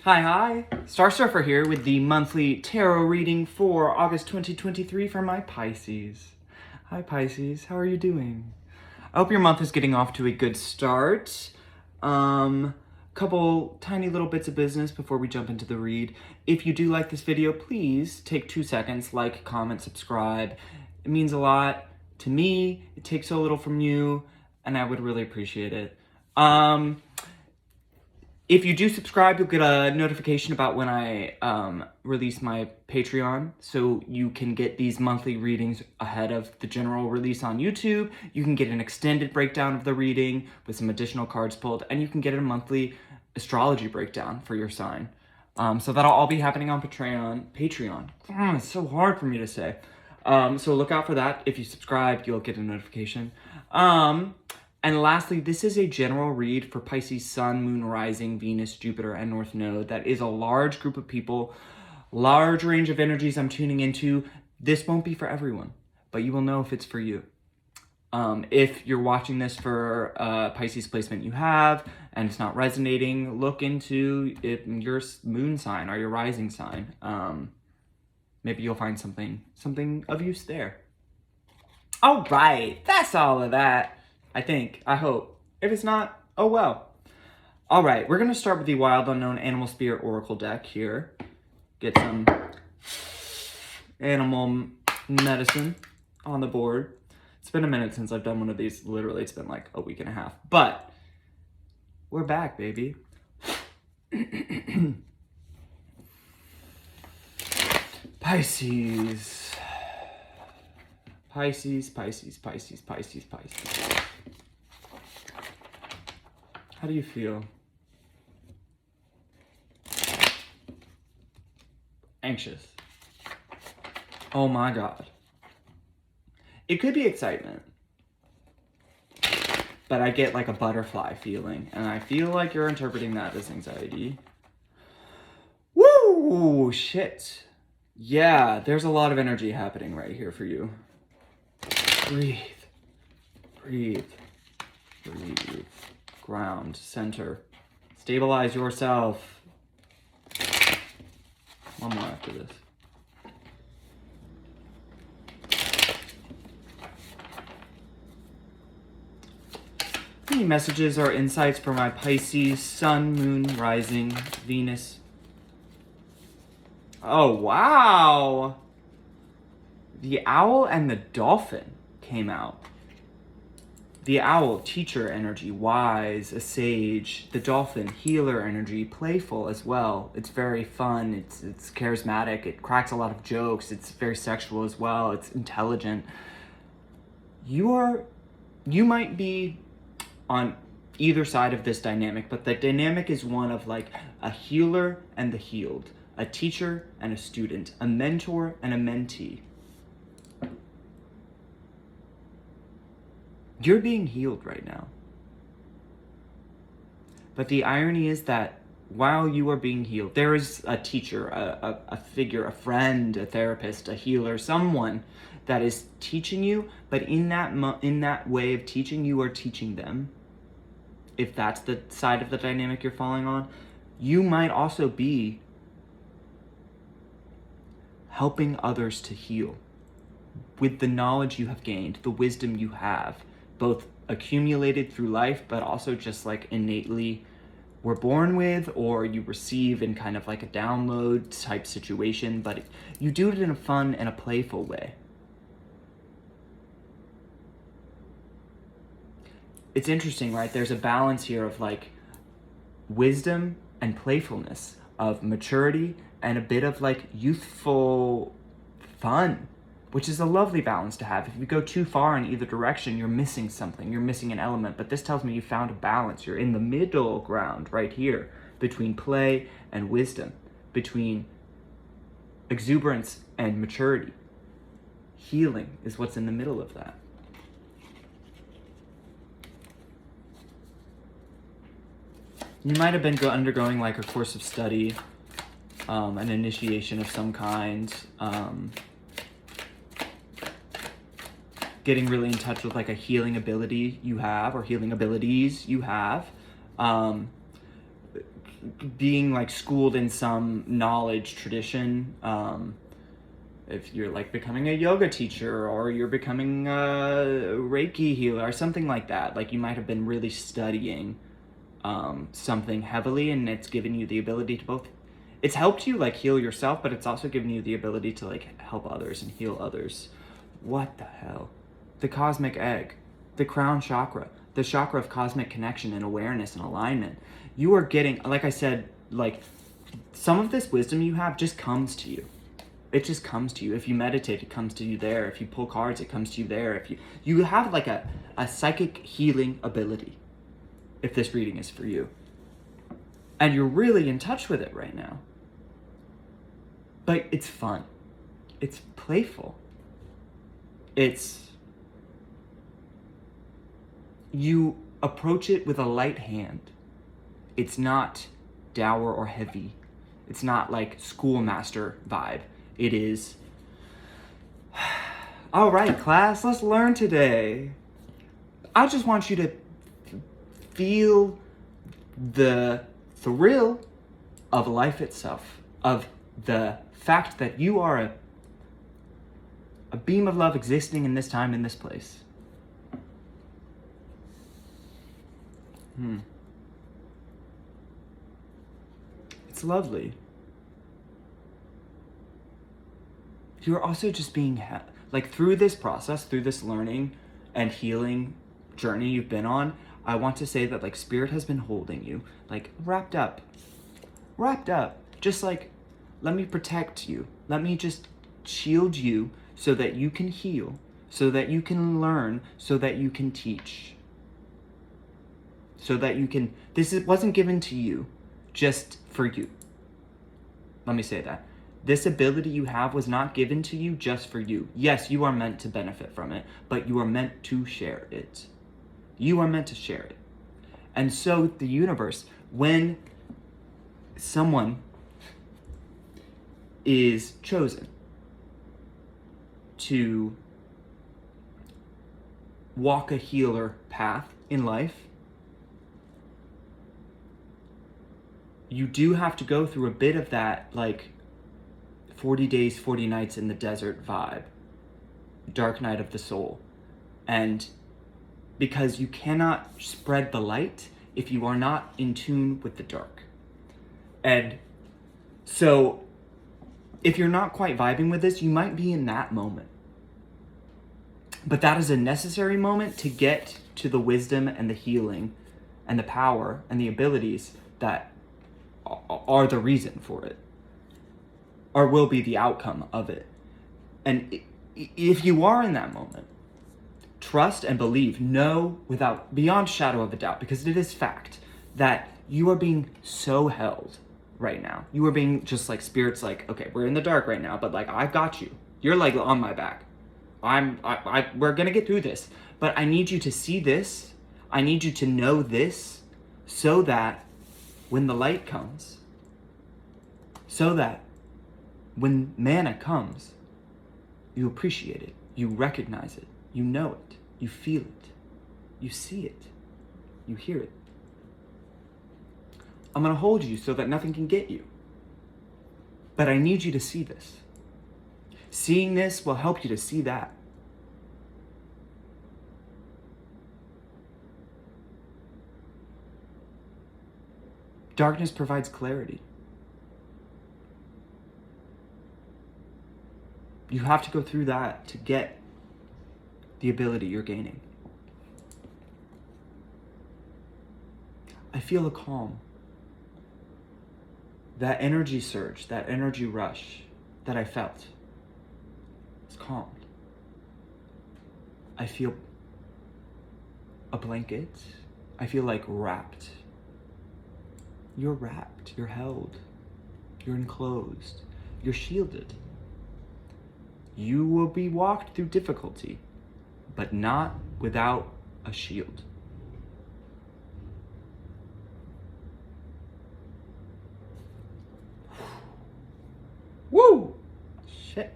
Hi, Star Surfer here with the monthly tarot reading for August 2023 for my Pisces. Hi Pisces, how are you doing? I hope your month is getting off to a good start. Couple tiny little bits of business before we jump into the read. If you do like this video, please take 2 seconds, like, comment, subscribe. It means a lot to me, it takes so little from you, and I would really appreciate it. If you do subscribe, you'll get a notification about when I release my Patreon, so you can get these monthly readings ahead of the general release on YouTube. You can get an extended breakdown of the reading with some additional cards pulled, and you can get a monthly astrology breakdown for your sign. So that'll all be happening on Patreon. It's so hard for me to say. So look out for that. If you subscribe, you'll get a notification. And lastly, this is a general read for Pisces Sun, Moon, Rising, Venus, Jupiter, and North Node. That is a large group of people, large range of energies I'm tuning into. This won't be for everyone, but you will know if it's for you. If you're watching this for Pisces placement you have, and it's not resonating, look into your moon sign or your rising sign. Maybe you'll find something of use there. All right, that's all of that. I hope. If it's not, oh well. All right, we're going to start with the Wild Unknown Animal Spirit Oracle deck here. Get some animal medicine on the board. It's been a minute since I've done one of these. Literally, it's been like a week and a half. But we're back, baby. Pisces. Pisces, Pisces, Pisces, Pisces, Pisces. How do you feel? Anxious. Oh my God. It could be excitement, but I get like a butterfly feeling, and I feel like you're interpreting that as anxiety. Woo! Shit. Yeah, there's a lot of energy happening right here for you. Breathe. Breathe. Breathe. Ground, center, stabilize yourself. One more after this. Any messages or insights for my Pisces, Sun, Moon, Rising, Venus? Oh, wow. The owl and the dolphin came out. The owl, teacher energy, wise, a sage. The dolphin, healer energy, playful as well. It's very fun, it's charismatic, it cracks a lot of jokes, it's very sexual as well, it's intelligent. You might be on either side of this dynamic, but the dynamic is one of like a healer and the healed, a teacher and a student, a mentor and a mentee. You're being healed right now. But the irony is that while you are being healed, there is a teacher, a figure, a friend, a therapist, a healer, someone that is teaching you, but in that way of teaching, you are teaching them. If that's the side of the dynamic you're falling on, you might also be helping others to heal with the knowledge you have gained, the wisdom you have, both accumulated through life, but also just like innately were born with, or you receive in kind of like a download type situation, but you do it in a fun and a playful way. It's interesting, right? There's a balance here of like wisdom and playfulness, of maturity and a bit of like youthful fun, which is a lovely balance to have. If you go too far in either direction, you're missing something, you're missing an element. But this tells me you found a balance. You're in the middle ground right here between play and wisdom, between exuberance and maturity. Healing is what's in the middle of that. You might have been undergoing like a course of study, an initiation of some kind, getting really in touch with like a healing ability you have, or healing abilities you have. being like schooled in some knowledge tradition, if you're like becoming a yoga teacher or you're becoming a Reiki healer or something like that, like you might have been really studying something heavily, and it's given you the ability to both, it's helped you like heal yourself, but it's also given you the ability to like help others and heal others. What the hell? The cosmic egg, the crown chakra, the chakra of cosmic connection and awareness and alignment. You are getting, like I said, like some of this wisdom you have just comes to you. It just comes to you. If you meditate, it comes to you there. If you pull cards, it comes to you there. If you have like a psychic healing ability, if this reading is for you. And you're really in touch with it right now. But it's fun. It's playful. You approach it with a light hand. It's not dour or heavy. It's not like schoolmaster vibe. It is, all right, class, let's learn today. I just want you to feel the thrill of life itself, of the fact that you are a beam of love existing in this time, in this place. It's lovely. You're also just being, like through this process, through this learning and healing journey you've been on, I want to say that like spirit has been holding you, like wrapped up, just like, let me protect you. Let me just shield you so that you can heal, so that you can learn, so that you can teach. So that you can, wasn't given to you just for you. Let me say that. This ability you have was not given to you just for you. Yes, you are meant to benefit from it, but you are meant to share it. You are meant to share it. And so the universe, when someone is chosen to walk a healer path in life, you do have to go through a bit of that, like 40 days, 40 nights in the desert vibe, dark night of the soul. And because you cannot spread the light if you are not in tune with the dark. And so if you're not quite vibing with this, you might be in that moment. But that is a necessary moment to get to the wisdom and the healing and the power and the abilities that are the reason for it, or will be the outcome of it. And if you are in that moment, trust and believe, know without, beyond shadow of a doubt, because it is fact, that you are being so held right now. You are being just like, spirit's like, okay, we're in the dark right now, but like, I've got you. You're like on my back. We're gonna get through this, but I need you to see this. I need you to know this so that when the light comes, so that when manna comes, you appreciate it, you recognize it, you know it, you feel it, you see it, you hear it. I'm gonna hold you so that nothing can get you. But I need you to see this. Seeing this will help you to see that. Darkness provides clarity. You have to go through that to get the ability you're gaining. I feel a calm. That energy surge, that energy rush that I felt is calmed. I feel a blanket. I feel like wrapped. You're wrapped, you're held, you're enclosed, you're shielded. You will be walked through difficulty, but not without a shield. Woo! Shit.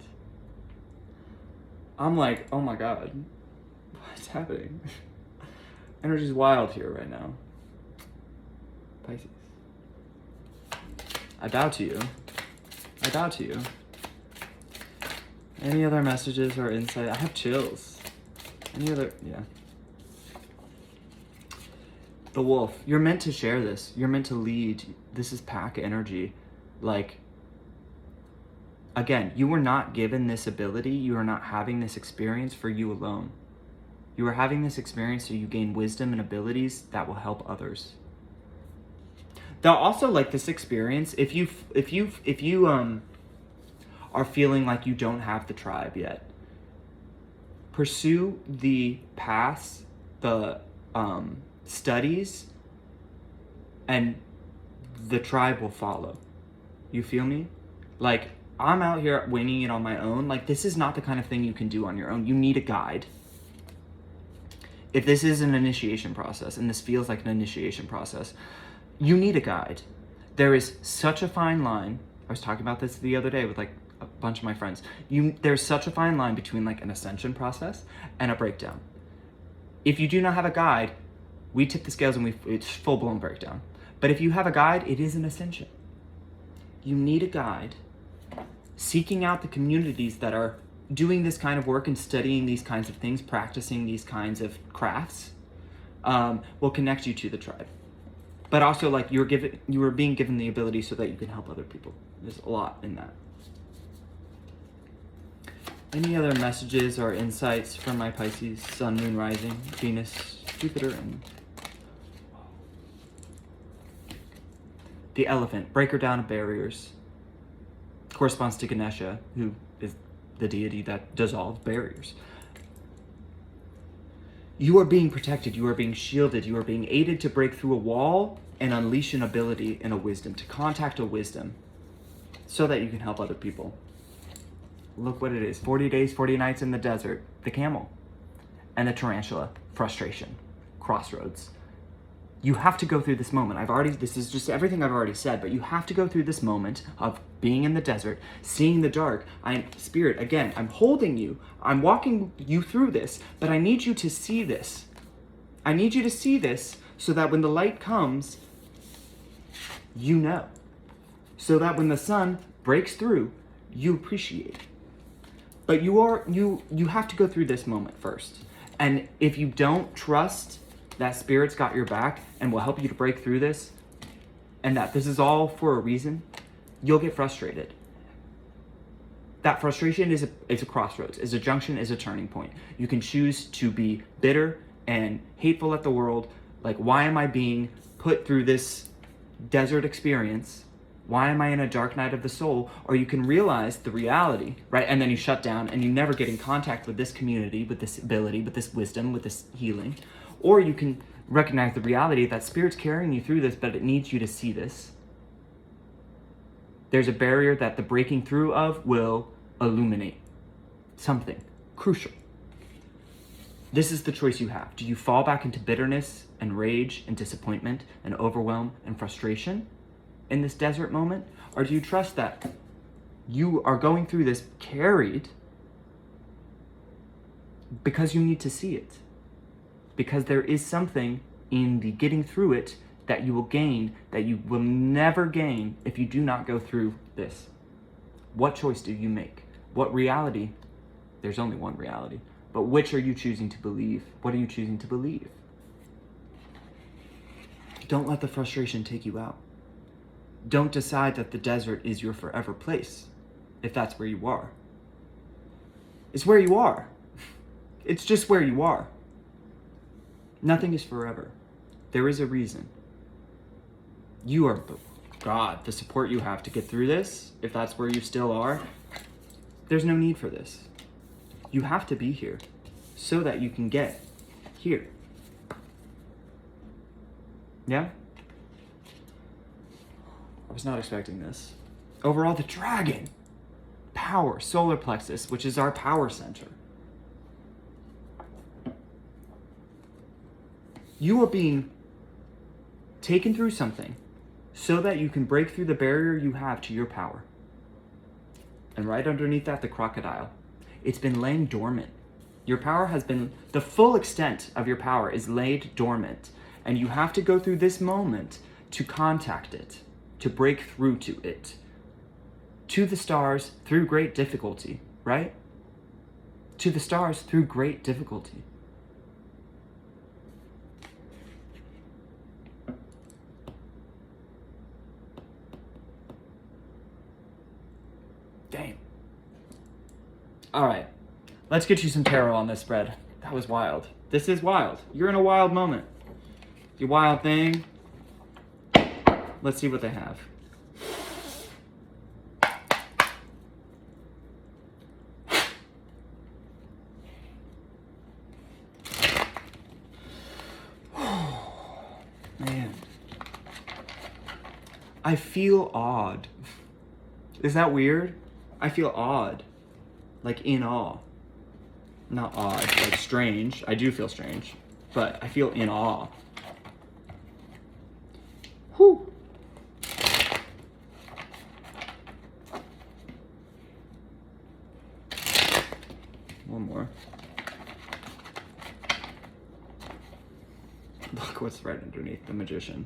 I'm like, oh my God, what's happening? Energy's wild here right now. Pisces. I bow to you. I bow to you. Any other messages or insight? I have chills. Any other, yeah. The wolf, you're meant to share this. You're meant to lead. This is pack energy. Like, again, you were not given this ability. You are not having this experience for you alone. You are having this experience so you gain wisdom and abilities that will help others. They'll also like this experience, if you are feeling like you don't have the tribe yet, pursue the paths, the studies, and the tribe will follow. You feel me? Like, I'm out here winging it on my own. Like, this is not the kind of thing you can do on your own. You need a guide. If this is an initiation process, and this feels like an initiation process, you need a guide. There is such a fine line. I was talking about this the other day with like a bunch of my friends. There's such a fine line between like an ascension process and a breakdown. If you do not have a guide, we tip the scales and it's full-blown breakdown. But if you have a guide, it is an ascension. You need a guide. Seeking out the communities that are doing this kind of work and studying these kinds of things, practicing these kinds of crafts, will connect you to the tribe. But also, like, you are being given the ability so that you can help other people. There's a lot in that. Any other messages or insights from my Pisces, Sun, Moon, Rising, Venus, Jupiter, and the elephant, breaker down of barriers, corresponds to Ganesha, who is the deity that dissolves barriers. You are being protected, you are being shielded, you are being aided to break through a wall and unleash an ability and a wisdom, to contact a wisdom so that you can help other people. Look what it is, 40 days, 40 nights in the desert, the camel, and the tarantula, frustration, crossroads. You have to go through this moment. This is just everything I've already said, but you have to go through this moment of being in the desert, seeing the dark. Spirit, again, I'm holding you. I'm walking you through this, but I need you to see this. I need you to see this so that when the light comes, you know. So that when the sun breaks through, you appreciate. But you have to go through this moment first. And if you don't trust that Spirit's got your back and will help you to break through this, and that this is all for a reason, you'll get frustrated. That frustration is a crossroads, is a junction, is a turning point. You can choose to be bitter and hateful at the world, like, why am I being put through this desert experience? Why am I in a dark night of the soul? Or you can realize the reality, right? And then you shut down and you never get in contact with this community, with this ability, with this wisdom, with this healing. Or you can recognize the reality that Spirit's carrying you through this, but it needs you to see this. There's a barrier that the breaking through of will illuminate something crucial. This is the choice you have. Do you fall back into bitterness and rage and disappointment and overwhelm and frustration in this desert moment? Or do you trust that you are going through this carried because you need to see it? Because there is something in the getting through it that you will gain that you will never gain if you do not go through this. What choice do you make? What reality? There's only one reality. But which are you choosing to believe? What are you choosing to believe? Don't let the frustration take you out. Don't decide that the desert is your forever place, if that's where you are. It's where you are. It's just where you are. Nothing is forever. There is a reason. You are, God, the support you have to get through this, if that's where you still are, there's no need for this. You have to be here so that you can get here. Yeah? I was not expecting this. Overall, the dragon. Power, solar plexus, which is our power center. You are being taken through something so that you can break through the barrier you have to your power. And right underneath that, the crocodile. It's been laying dormant. Your power has been, the full extent of your power is laid dormant. And you have to go through this moment to contact it, to break through to it. To the stars through great difficulty, right? To the stars through great difficulty. Damn. All right, let's get you some tarot on this spread. That was wild. This is wild. You're in a wild moment. You wild thing. Let's see what they have. Man. I feel odd. Is that weird? I feel odd. Like in awe. Not odd, like strange. I do feel strange, but I feel in awe. Whew. One more. Look what's right underneath the Magician.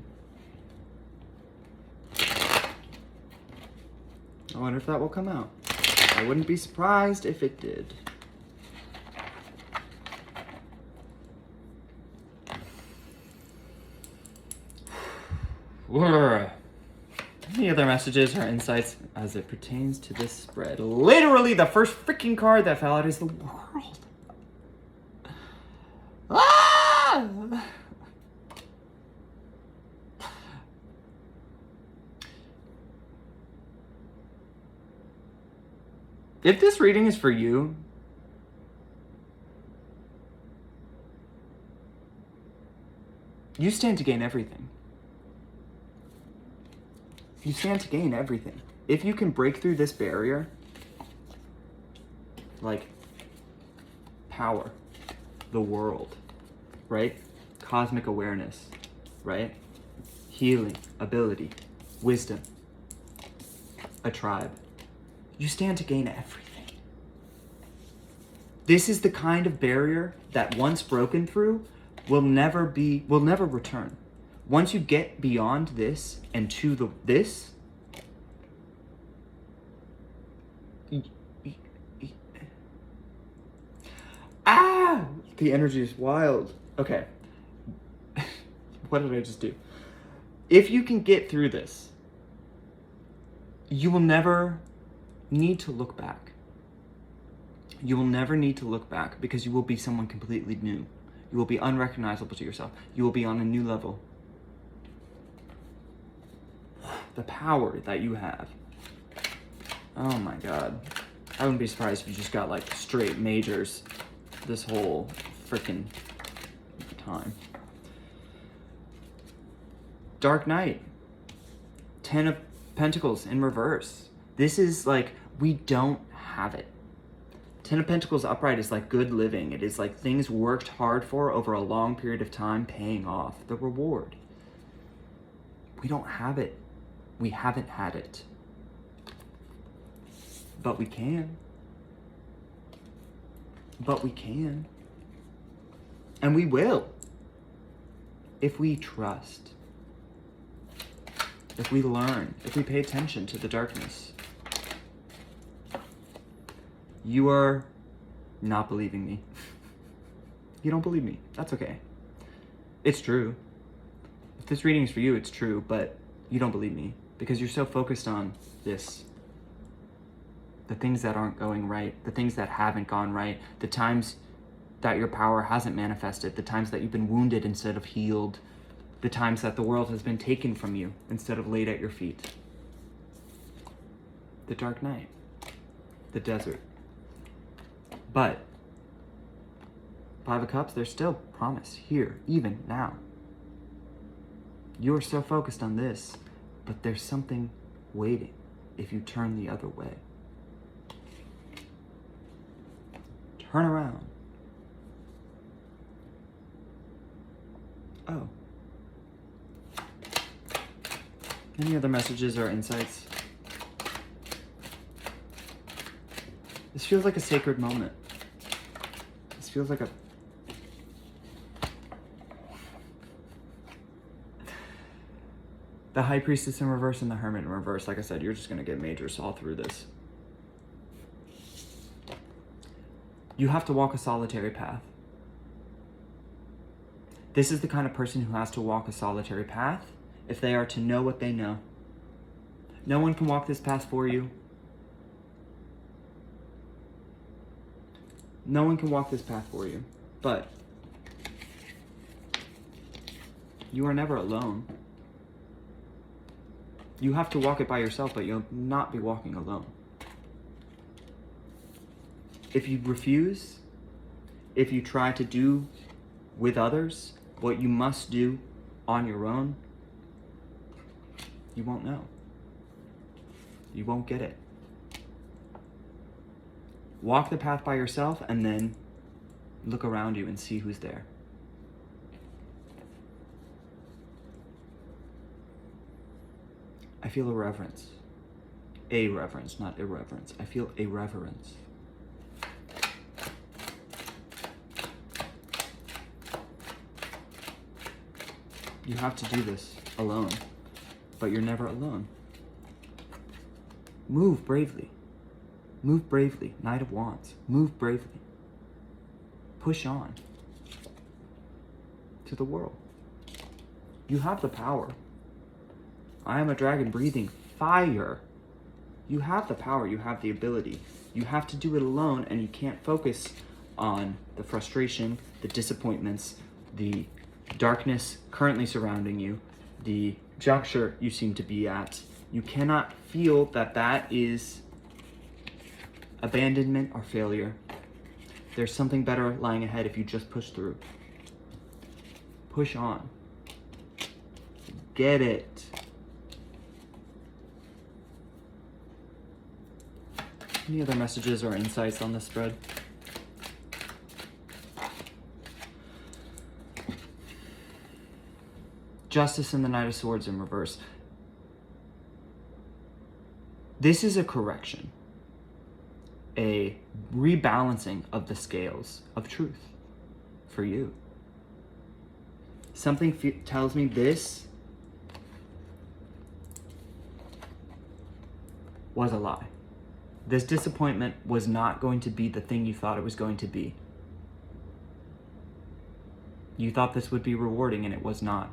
I wonder if that will come out. I wouldn't be surprised if it did. Any other messages or insights as it pertains to this spread? Literally, the first freaking card that fell out is the World. Ah! If this reading is for you, you stand to gain everything. You stand to gain everything. If you can break through this barrier, like power, the world, right? Cosmic awareness, right? Healing, ability, wisdom, a tribe. You stand to gain everything. This is the kind of barrier that once broken through will never return. Once you get beyond this and to this, the energy is wild. Okay. What did I just do? If you can get through this, you will never need to look back. You will never need to look back because you will be someone completely new. You will be unrecognizable to yourself. You will be on a new level. The power that you have. Oh my God. I wouldn't be surprised if you just got like straight majors this whole freaking time. Dark Knight. 10 of Pentacles in reverse. This is like, we don't have it. 10 of Pentacles upright is like good living. It is like things worked hard for over a long period of time paying off. The reward. We don't have it. We haven't had it. But we can. But we can. And we will. If we trust. If we learn. If we pay attention to the darkness. You are not believing me. You don't believe me. That's okay. It's true. If this reading is for you, it's true, but you don't believe me because you're so focused on this. The things that aren't going right, the things that haven't gone right, the times that your power hasn't manifested, the times that you've been wounded instead of healed, the times that the world has been taken from you instead of laid at your feet. The Dark Night. The desert. But 5 of Cups, there's still promise here, even now. You're so focused on this, but there's something waiting if you turn the other way. Turn around. Oh. Any other messages or insights? This feels like a sacred moment. This feels like a... The High Priestess in reverse and the Hermit in reverse. Like I said, you're just going to get majors all through this. You have to walk a solitary path. This is the kind of person who has to walk a solitary path if they are to know what they know. No one can walk this path for you. No one can walk this path for you. But you are never alone. You have to walk it by yourself, but you'll not be walking alone. If you refuse, if you try to do with others what you must do on your own, you won't know. You won't get it. Walk the path by yourself and then look around you and see who's there. I feel a reverence. A reverence, not irreverence. I feel a reverence. You have to do this alone, but you're never alone. Move bravely. Move bravely. Knight of Wands. Move bravely. Push on to the world. You have the power. I am a dragon breathing fire. You have the power. You have the ability. You have to do it alone, and you can't focus on the frustration, the disappointments, the darkness currently surrounding you, the juncture you seem to be at. You cannot feel that that is abandonment or failure. There's something better lying ahead if you just push through. Push on. Get it. Any other messages or insights on this spread? Justice and the Knight of Swords in reverse. This is a correction, a rebalancing of the scales of truth for you. Something tells me this was a lie. This disappointment was not going to be the thing you thought it was going to be. You thought this would be rewarding, and it was not.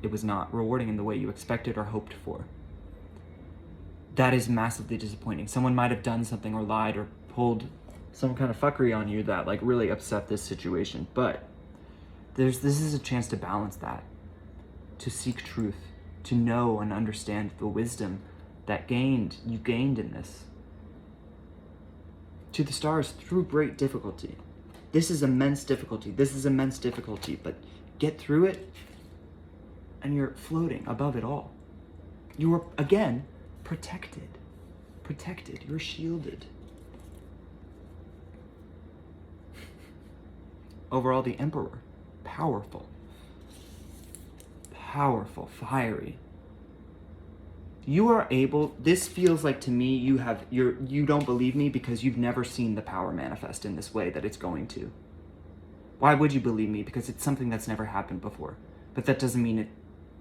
It was not rewarding in the way you expected or hoped for. That is massively disappointing. Someone might have done something or lied or pulled some kind of fuckery on you that like really upset this situation. But this is a chance to balance that, to seek truth, to know and understand the wisdom that you gained in this. To the stars through great difficulty. This is immense difficulty. This is immense difficulty, but get through it and you're floating above it all. You are, again, protected. Protected. You're shielded. Overall, the Emperor. Powerful. Powerful. Fiery. You are able, this feels like to me you don't believe me because you've never seen the power manifest in this way that it's going to. Why would you believe me? Because it's something that's never happened before. But that doesn't mean it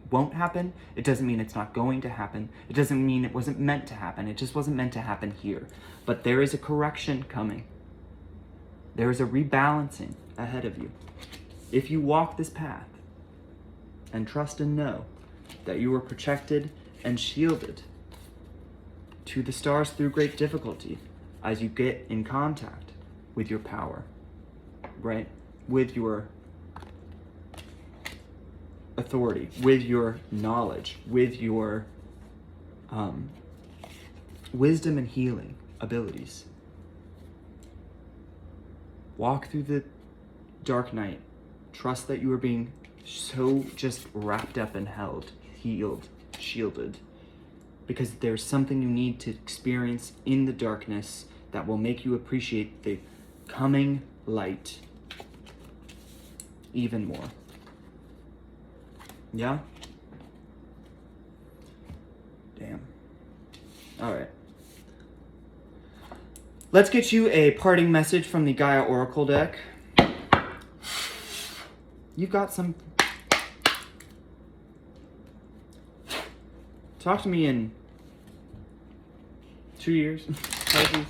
won't happen. It doesn't mean it's not going to happen. It doesn't mean it wasn't meant to happen. It just wasn't meant to happen here. But there is a correction coming. There is a rebalancing ahead of you. If you walk this path and trust and know that you are protected and shielded to the stars through great difficulty as you get in contact with your power, right? With your authority, with your knowledge, with your wisdom and healing abilities. Walk through the dark night. Trust that you are being so just wrapped up and held, healed, shielded, because there's something you need to experience in the darkness that will make you appreciate the coming light even more. Yeah? Damn. All right. Let's get you a parting message from the Gaia Oracle deck. You've got some... Talk to me in 2 years, Pisces, and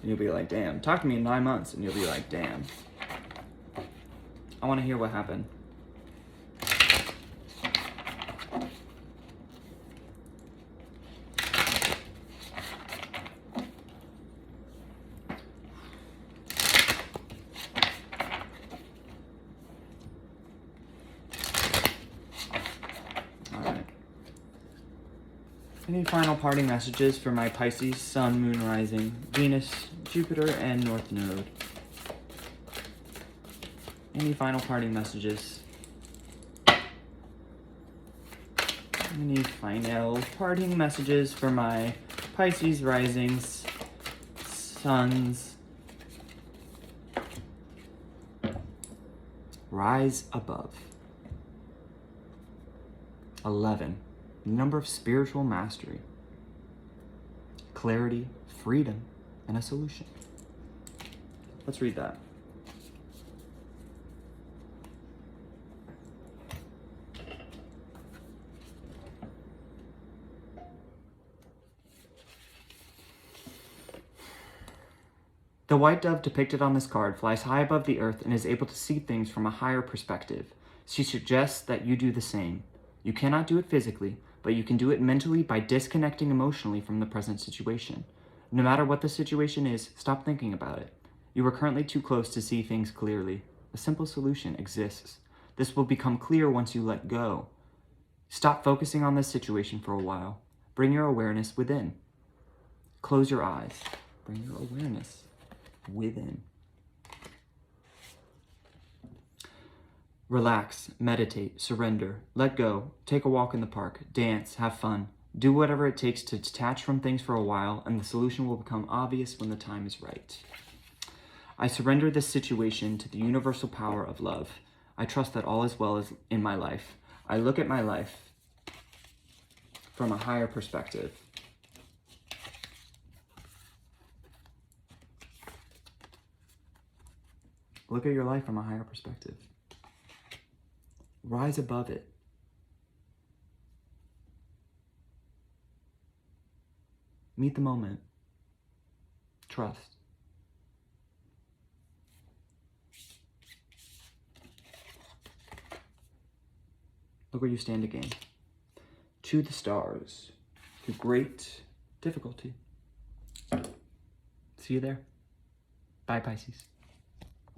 you'll be like, damn. Talk to me in 9 months, and you'll be like, damn. I want to hear what happened. Any final parting messages for my Pisces, Sun, Moon, Rising, Venus, Jupiter, and North Node? Any final parting messages? Any final parting messages for my Pisces, Risings, Suns? Rise above. 11. Number of spiritual mastery, clarity, freedom, and a solution. Let's read that. The white dove depicted on this card flies high above the earth and is able to see things from a higher perspective. She suggests that you do the same. You cannot do it physically, but you can do it mentally by disconnecting emotionally from the present situation. No matter what the situation is, stop thinking about it. You are currently too close to see things clearly. A simple solution exists. This will become clear once you let go. Stop focusing on this situation for a while. Bring your awareness within. Close your eyes. Bring your awareness within. Relax, meditate, surrender, let go, take a walk in the park, dance, have fun. Do whatever it takes to detach from things for a while, and the solution will become obvious when the time is right. I surrender this situation to the universal power of love. I trust that all is well in my life. I look at my life from a higher perspective. Look at your life from a higher perspective. Rise above it. Meet the moment. Trust. Look where you stand again. To the stars. Through great difficulty. See you there. Bye, Pisces.